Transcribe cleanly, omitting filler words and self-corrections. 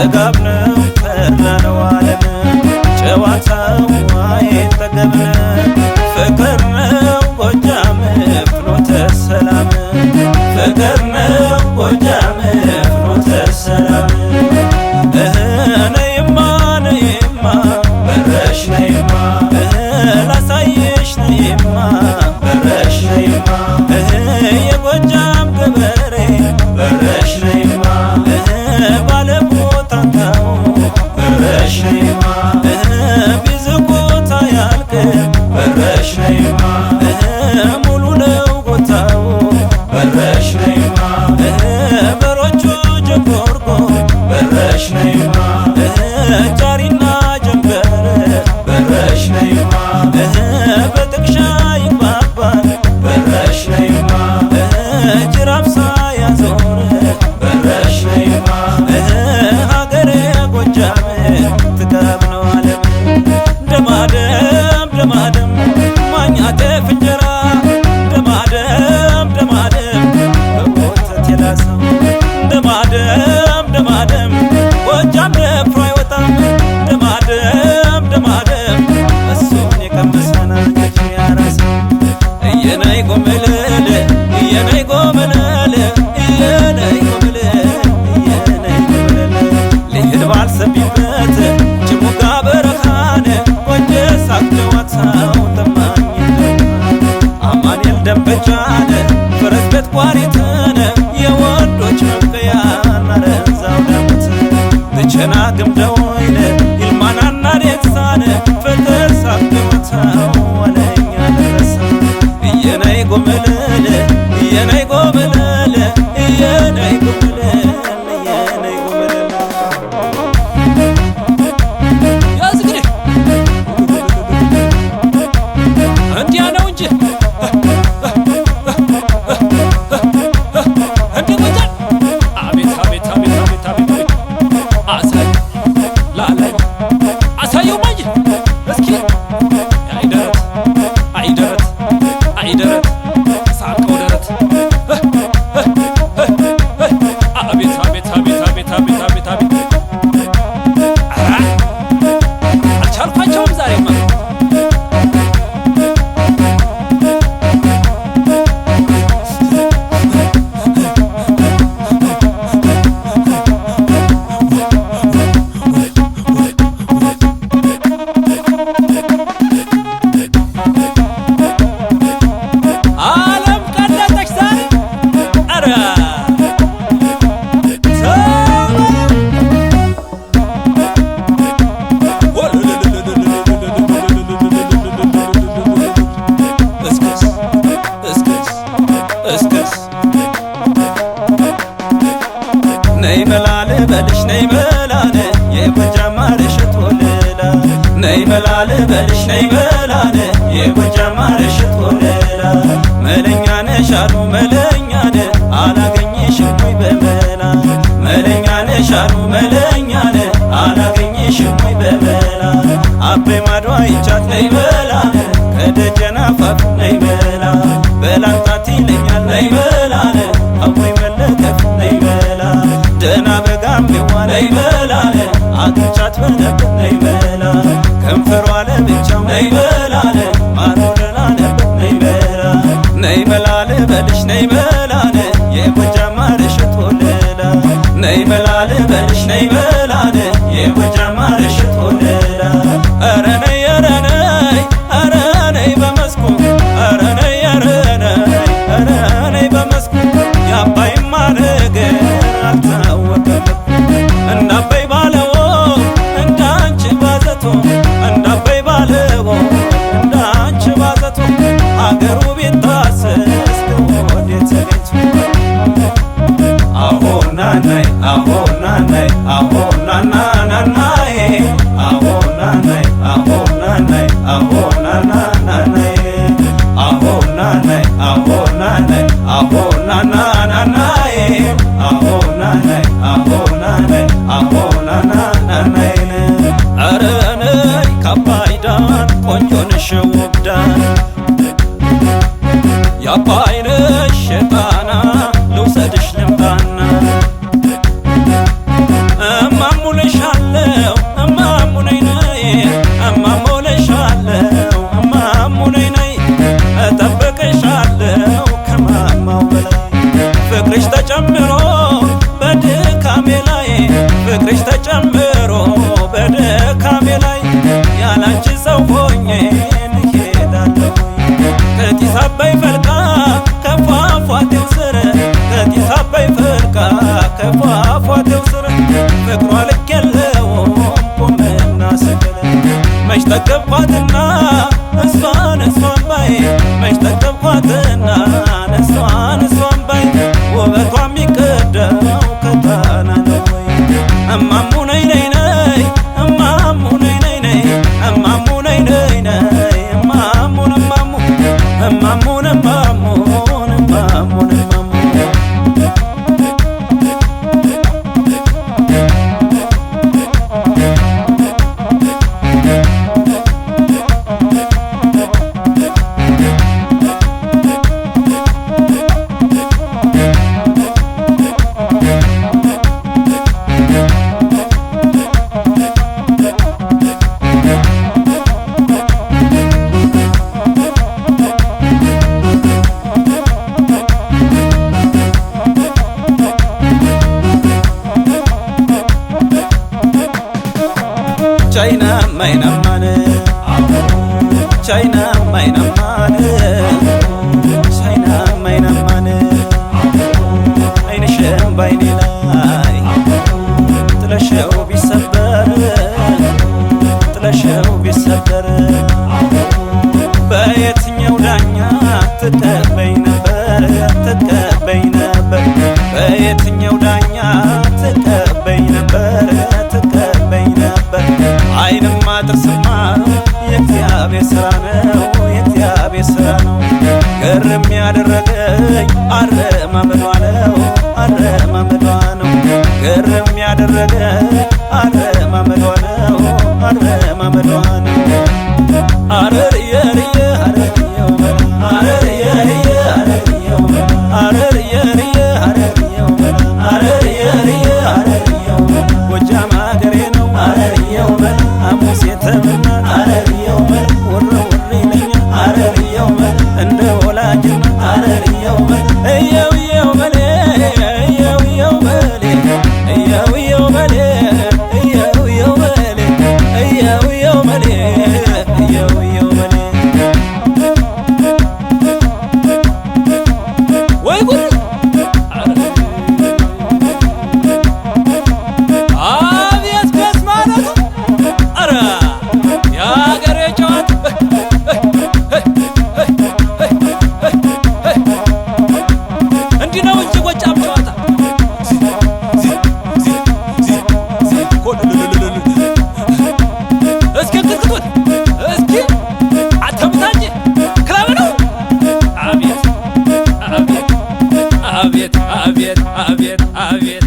ጥጋብነው ተራነው ዓለም ጨዋታው አይጠገብነ ፍቅር ነው ጎጃም ፍኖተ ሰላም ፍቅር ነው ጎጃም ፍኖተ ሰላም ነይማ ነይማ በረሽ ነይማ ላሳየሽ ነይማ በረሽ ነይማ የጎጃም ገበሬ በረሽ ነይማ ባለቦታው በረሽ ነይማ ቢዝቆታ ያልቅ በረሽ ነይማ ሙሉ ነው ጎታው በረሽ ነይማ በሮቹ ጀንጎርጎ በረሽ ነይማ ጃሪና ጀንበር በረሽ ነይማ በጥቅሻ ይግባባል በረሽ ነይማ ጅራፍ ሳያዞር በረሽ ነይማ ሀገሬ ጎጃም ጥጋብ ነው ዓለም ደማደም ደማደም ማኛቴ ፍንጀራ ደማደም ደማደም በወተት የላሰው ደማደም ደማደም ጎጃም ደፍሮ አይወጣም ደማደም ደማደም እሱን የቀመሰና ጀጅ ያራሰው እየነይ ጎመለለ እየነይ ጎመለለ እየነይ ጎመለለ እየነይ ጎመለለ ልሂድ ባልሰቢበት ጭሙጋ በረኻነ ቆንጀ ሳክለዋታው ተማኝ አማኑኤል ደንበጫነ ፈረስ ቤት ቋሪትነ የወንዶች መብቀያ ናረዛው ዳሞት ብቸና ግምደወይነ ይልማናና ዴክሳነ ፍቅር ሳክለዋታው ወለኛ ደረሰ እየነይ ጎመለለ እየነይ ጎመለለ እየነይ ጎመለለ እየነይ ጎመለለ ያዝ እንግዲህ እንዲያ ነው እንጂ እንዲህ ጎጃም አቤት አቤት አቤት አቤት አቤት አሳይ ላላይ አሳየው ማኝ እስኪ አይደረት አይደረት አይደረት ሳቀው ደረት አቤት አቤት አቤት አቤት አቤት አቤት አቤት አልቻልኳቸውም ዛሬማ ዓለም ቀለጠች ዛሬ ኧረ እስክስ እስክስ እስክስ ነይ መላለ በልሽ ነይ መላለ የጎጃም ማረሸት ወለላ ነይ መላለ በልሽ ነይ መላለ የጎጃም ማረሸት ወለላ መለኛ ነሽ አሉ መለኛ ነ አላገኘሽም ወይ በመላ መለኛ ነሽ አሉ መለኛ ነ አላገኘሽም ወይ በመላ አበይ ማዶ አይቻት ነይ መላለ ከደጀና ፋፍ ነይ መላ በላንጣት ይለኛል ነይ መላለ አቦይ መለከፍ ነይ መላ ደና በጋምቤዋ ነይ መላለ አግኝቻት በነበር ነይ መላ ከንፈሯ ለብቻው ነይ መላለ ማሮ ደና ነበር ነይ መላ ነይ መላለ በልሽ ነይ መላለ የጎጃም ማረሸት ወለላ ነይ መላለ በልሽ ነይ መላለ የጎጃም ማረሸት ወለላ ኧረ ነይ ኧረ ነይ ኧረ ነይ በመስኩ ኧረ ነይ ኧረ ነይ ኧረ ነይ በመስኩ የአባይማ ነገር አልታወቀም እንዳበይ ባለው እንዳንቺ ባዘቶ እንዳበይ ባለው እንዳንቺ ባዘቶ ሀገሩ ቢታሰስ ወዴት ተገኝቶ አሁን ናናይ አሁን ናናይ አሁን ናናናናይ አሁን ናናይ አሁን ናናይ አሁን ናናናናይ አሁን ናናይ አሁን ናናይ አሁን ናናናናይ አሁን ናናይ አሁን ናናይ አሁን ናናናናይ ኧረ ነይ ከአባይ ዳር ቆንጆ ነሽ ውብ ዳር የአባይ ነሽ ሸጣና ልውሰድሽ ልምጣና እማሙሌ አባይ ፈልቃ ከፏፏቴው ስር ከጢስ አባይ ፈልቃ ከፏፏቴው ስር ፍቅሯ ልክ የለውም ቁምና ስቅል መች ጠገብኳትና እሷን ባይ መች ጠገብኳትና እሷን ባይ ውበቷ የሚቀዳው ከጣና ነው ወይ እማሙ ነይ ነይ ነይ እማሙ ነይ ነይ ነይ እማሙ ነይ ነይ ነይ እማሙን እማሙን ቻይና ማይናማን ቻይና ማይናማን ቻይና ማይናማን አይንሽም ባይኔ ላይ ጥለሽው ቢሰበር በየትኛው ዳኛ ትቀበኝ ነበር በየትኛው ዳኛ ትቀበኝ ነበር አይንማ ጥርስማ የእግዚአብሔር ሥራ ነው ግርም ያደረገኝ አረማመዷ ነው ግርም ያደረገኝ አረማመዷ ነው አረርየርየ አረርየው አረርየርየ አረርየው ጎጃም አገሬ ነው አረርየው ሐሙስ የተመና አረርየው ወሮ ይለኛል አረርየው እንደ ወላጅና አረርየው እየው በሌ እየው በሌ ወይ ጉድ አቤት ከስ ማለት አረ የአገሬ ጨዋታ እንዲህ ነው እንጂ ጎጃም ጨዋታ እስኪ ክትኩት እስኪ አተምታኝ ክለብ ነው አቤት አቤት አቤት አቤት አቤት